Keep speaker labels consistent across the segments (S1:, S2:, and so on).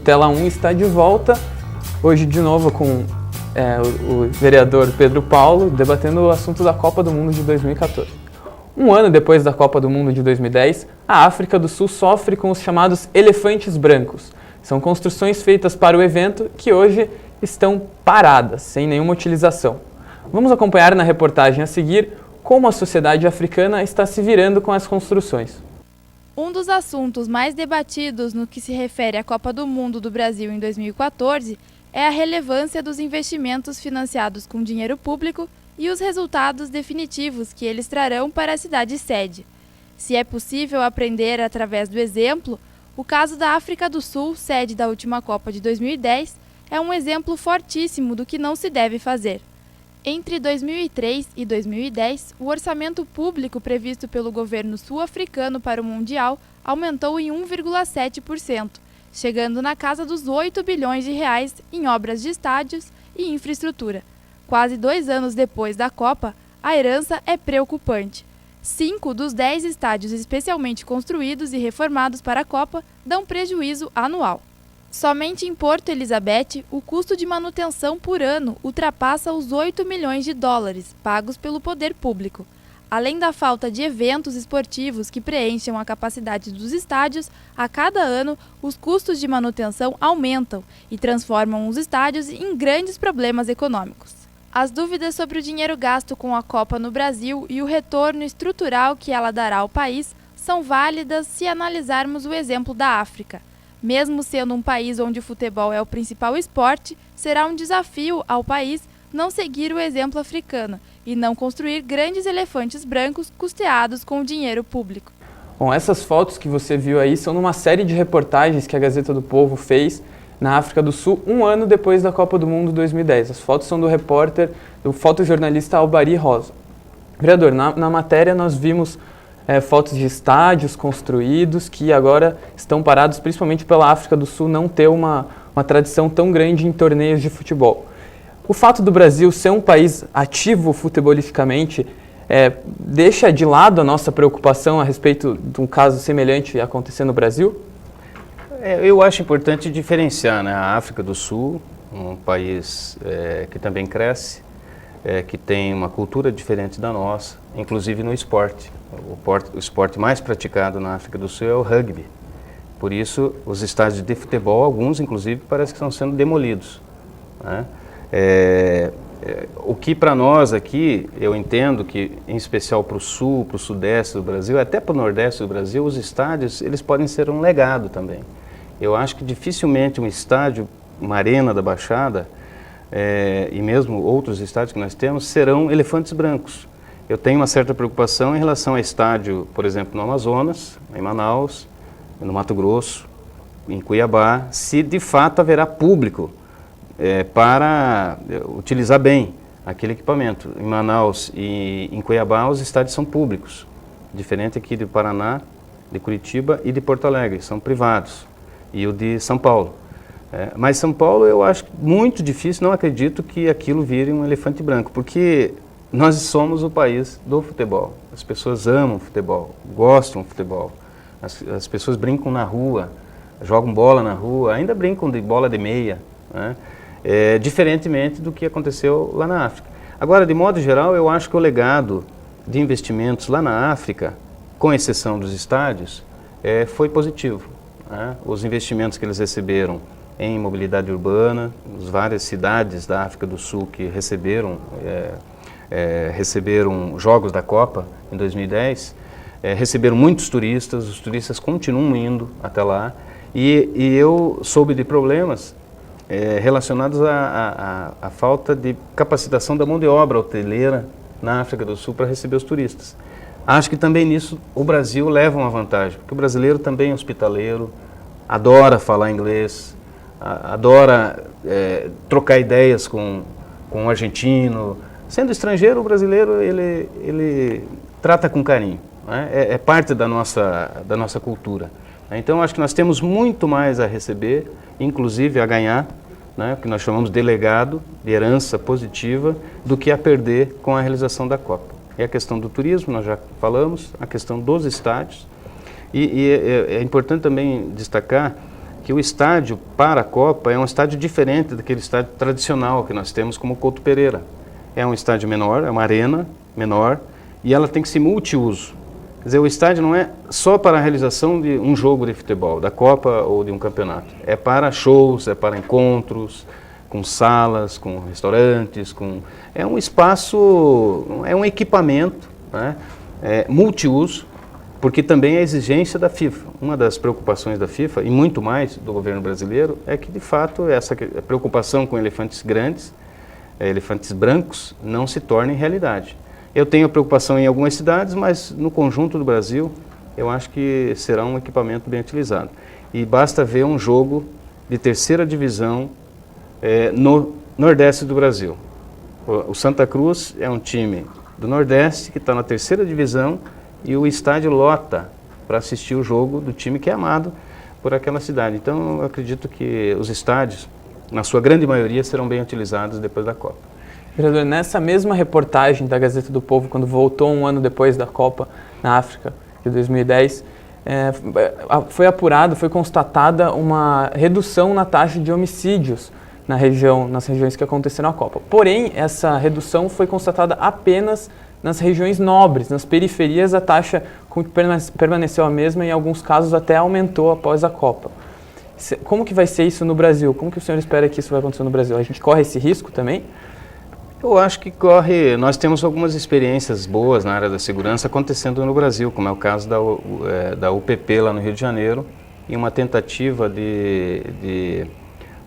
S1: Tela 1 está de volta, hoje de novo com o vereador Pedro Paulo, debatendo o assunto da Copa do Mundo de 2014. Um ano depois da Copa do Mundo de 2010, a África do Sul sofre com os chamados elefantes brancos. São construções feitas para o evento que hoje estão paradas, sem nenhuma utilização. Vamos acompanhar na reportagem a seguir como a sociedade africana está se virando com as construções.
S2: Um dos assuntos mais debatidos no que se refere à Copa do Mundo do Brasil em 2014 é a relevância dos investimentos financiados com dinheiro público e os resultados definitivos que eles trarão para a cidade-sede. Se é possível aprender através do exemplo, o caso da África do Sul, sede da última Copa de 2010, é um exemplo fortíssimo do que não se deve fazer. Entre 2003 e 2010, o orçamento público previsto pelo governo sul-africano para o Mundial aumentou em 1,7%, chegando na casa dos 8 bilhões de reais em obras de estádios e infraestrutura. Quase 2 anos depois da Copa, a herança é preocupante. 5 dos 10 estádios especialmente construídos e reformados para a Copa dão prejuízo anual. Somente em Porto Elizabeth, o custo de manutenção por ano ultrapassa os 8 milhões de dólares pagos pelo poder público. Além da falta de eventos esportivos que preencham a capacidade dos estádios, a cada ano os custos de manutenção aumentam e transformam os estádios em grandes problemas econômicos. As dúvidas sobre o dinheiro gasto com a Copa no Brasil e o retorno estrutural que ela dará ao país são válidas se analisarmos o exemplo da África. Mesmo sendo um país onde o futebol é o principal esporte, será um desafio ao país não seguir o exemplo africano e não construir grandes elefantes brancos custeados com o dinheiro público.
S1: Bom, essas fotos que você viu aí são numa série de reportagens que a Gazeta do Povo fez na África do Sul, um ano depois da Copa do Mundo 2010. As fotos são do repórter, do fotojornalista Albari Rosa. Vereador, na matéria nós vimos fotos de estádios construídos que agora estão parados, principalmente pela África do Sul não ter uma tradição tão grande em torneios de futebol. O fato do Brasil ser um país ativo futebolisticamente deixa de lado a nossa preocupação a respeito de um caso semelhante acontecer no Brasil?
S3: Eu acho importante diferenciar, né? A África do Sul, um país que também cresce, que tem uma cultura diferente da nossa, inclusive no esporte. O esporte mais praticado na África do Sul é o rugby. Por isso, os estádios de futebol, alguns inclusive, parece que estão sendo demolidos, né? O que para nós aqui, eu entendo que, em especial para o sul, para o sudeste do Brasil, até para o nordeste do Brasil, os estádios eles podem ser um legado também. Eu acho que dificilmente um estádio, uma arena da Baixada, e mesmo outros estádios que nós temos, serão elefantes brancos. Eu tenho uma certa preocupação em relação a estádio, por exemplo, no Amazonas, em Manaus, no Mato Grosso, em Cuiabá, se de fato haverá público para utilizar bem aquele equipamento. Em Manaus e em Cuiabá os estádios são públicos, diferente aqui do Paraná, de Curitiba e de Porto Alegre, são privados, e o de São Paulo. Mas São Paulo eu acho muito difícil, não acredito que aquilo vire um elefante branco, porque nós somos o país do futebol. As pessoas amam futebol, gostam de futebol. As pessoas brincam na rua, jogam bola na rua, ainda brincam de bola de meia, né? Diferentemente do que aconteceu lá na África. Agora, de modo geral, eu acho que o legado de investimentos lá na África, com exceção dos estádios, foi positivo, né? Os investimentos que eles receberam em mobilidade urbana, as várias cidades da África do Sul que receberam jogos da Copa em 2010, receberam muitos turistas, os turistas continuam indo até lá, e eu soube de problemas relacionados à falta de capacitação da mão de obra hoteleira na África do Sul para receber os turistas. Acho que também nisso o Brasil leva uma vantagem, porque o brasileiro também é hospitaleiro, adora falar inglês, adora trocar ideias com um argentino. Sendo estrangeiro, o brasileiro ele trata com carinho, né? É parte da nossa cultura. Então, acho que nós temos muito mais a receber, inclusive a ganhar, né, o que nós chamamos de legado, de herança positiva, do que a perder com a realização da Copa. E a questão do turismo, nós já falamos, a questão dos estádios. E é importante também destacar que o estádio para a Copa é um estádio diferente daquele estádio tradicional que nós temos como Couto Pereira. É um estádio menor, é uma arena menor, e ela tem que ser multiuso. Quer dizer, o estádio não é só para a realização de um jogo de futebol, da Copa ou de um campeonato. É para shows, é para encontros, com salas, com restaurantes, é um espaço, é um equipamento, né, multiuso, porque também é exigência da FIFA. Uma das preocupações da FIFA, e muito mais do governo brasileiro, é que de fato essa preocupação com elefantes grandes, elefantes brancos, não se torne realidade. Eu tenho preocupação em algumas cidades, mas no conjunto do Brasil, eu acho que será um equipamento bem utilizado. E basta ver um jogo de terceira divisão no Nordeste do Brasil. O Santa Cruz é um time do Nordeste que está na terceira divisão e o estádio lota para assistir o jogo do time que é amado por aquela cidade. Então, eu acredito que os estádios, na sua grande maioria, serão bem utilizados depois da Copa.
S1: Vereador, nessa mesma reportagem da Gazeta do Povo, quando voltou um ano depois da Copa na África, de 2010, foi apurado, foi constatada uma redução na taxa de homicídios nas regiões que aconteceram a Copa. Porém, essa redução foi constatada apenas nas regiões nobres, nas periferias a taxa permaneceu a mesma e em alguns casos até aumentou após a Copa. Como que vai ser isso no Brasil? Como que o senhor espera que isso vai acontecer no Brasil? A gente corre esse risco também?
S3: Eu acho que nós temos algumas experiências boas na área da segurança acontecendo no Brasil, como é o caso da UPP lá no Rio de Janeiro, e uma tentativa de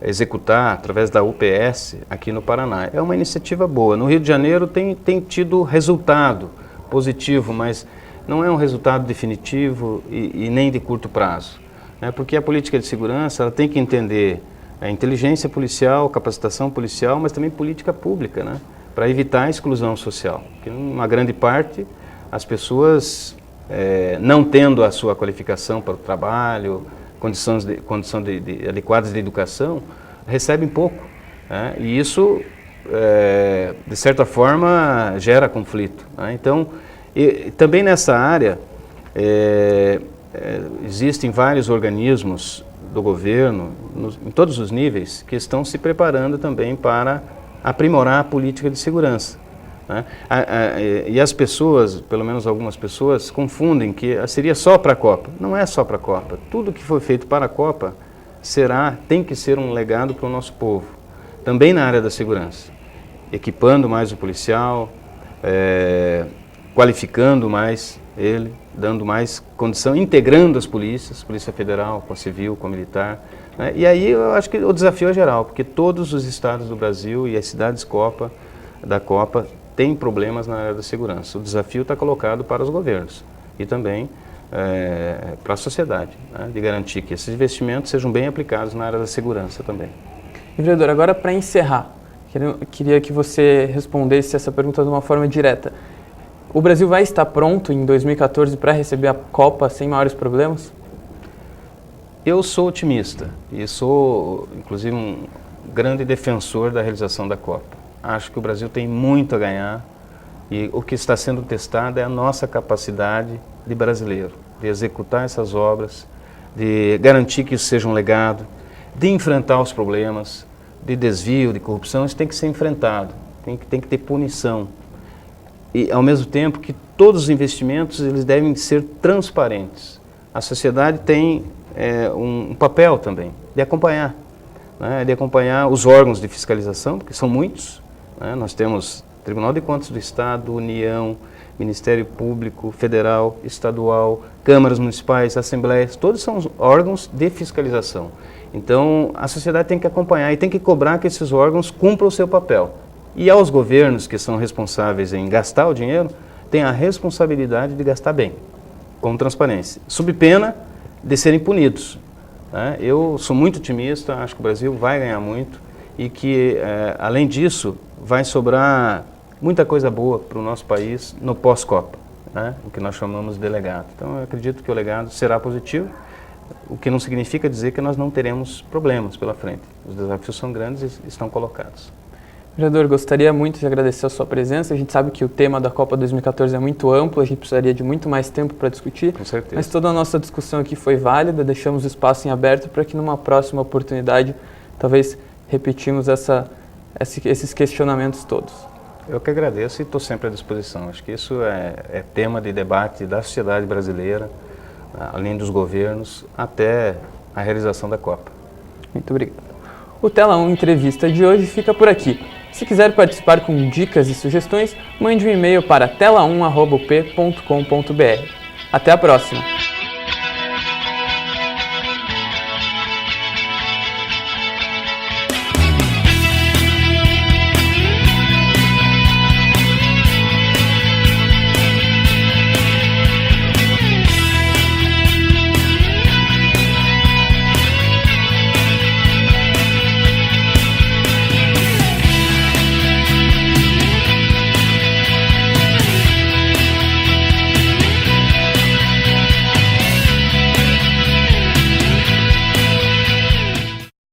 S3: executar através da UPS aqui no Paraná. É uma iniciativa boa. No Rio de Janeiro tem tido resultado positivo, mas não é um resultado definitivo e nem de curto prazo, né? Porque a política de segurança ela tem que entender a inteligência policial, capacitação policial, mas também política pública, né? Para evitar a exclusão social. Porque, uma grande parte, as pessoas, não tendo a sua qualificação para o trabalho, condições adequadas de educação, recebem pouco, né? E isso, de certa forma, gera conflito, né? Então, também nessa área, existem vários organismos do governo, em todos os níveis, que estão se preparando também para aprimorar a política de segurança, né? E as pessoas, pelo menos algumas pessoas, confundem que seria só para a Copa. Não é só para a Copa. Tudo que foi feito para a Copa tem que ser um legado para o nosso povo. Também na área da segurança. Equipando mais o policial, qualificando mais ele, dando mais condição, integrando as polícias, Polícia Federal, com a Civil, com a Militar, né? E aí eu acho que o desafio é geral, porque todos os estados do Brasil e as cidades da Copa têm problemas na área da segurança. O desafio está colocado para os governos e também para a sociedade, né? De garantir que esses investimentos sejam bem aplicados na área da segurança também.
S1: E, vereador, agora para encerrar, queria que você respondesse essa pergunta de uma forma direta. O Brasil vai estar pronto em 2014 para receber a Copa sem maiores problemas?
S3: Eu sou otimista e sou, inclusive, um grande defensor da realização da Copa. Acho que o Brasil tem muito a ganhar e o que está sendo testado é a nossa capacidade de brasileiro, de executar essas obras, de garantir que isso seja um legado, de enfrentar os problemas, de desvio, de corrupção. Isso tem que ser enfrentado, tem que ter punição. E, ao mesmo tempo, que todos os investimentos eles devem ser transparentes. A sociedade tem um papel também de acompanhar, né? De acompanhar os órgãos de fiscalização, porque são muitos, né? Nós temos Tribunal de Contas do Estado, União, Ministério Público, Federal, Estadual, câmaras municipais, assembleias, todos são órgãos de fiscalização. Então, a sociedade tem que acompanhar e tem que cobrar que esses órgãos cumpram o seu papel. E aos governos que são responsáveis em gastar o dinheiro, tem a responsabilidade de gastar bem, com transparência, sob pena de serem punidos, né? Eu sou muito otimista, acho que o Brasil vai ganhar muito e que, além disso, vai sobrar muita coisa boa para o nosso país no pós-Copa, né? O que nós chamamos de legado. Então, eu acredito que o legado será positivo, o que não significa dizer que nós não teremos problemas pela frente. Os desafios são grandes e estão colocados.
S1: Vereador, gostaria muito de agradecer a sua presença. A gente sabe que o tema da Copa 2014 é muito amplo, a gente precisaria de muito mais tempo para discutir.
S3: Com certeza.
S1: Mas toda a nossa discussão aqui foi válida, deixamos o espaço em aberto para que numa próxima oportunidade, talvez repetimos esses questionamentos todos.
S3: Eu que agradeço e estou sempre à disposição. Acho que isso é tema de debate da sociedade brasileira, além dos governos, até a realização da Copa.
S1: Muito obrigado. O Tela 1 Entrevista de hoje fica por aqui. Se quiser participar com dicas e sugestões, mande um e-mail para tela1@up.com.br. Até a próxima!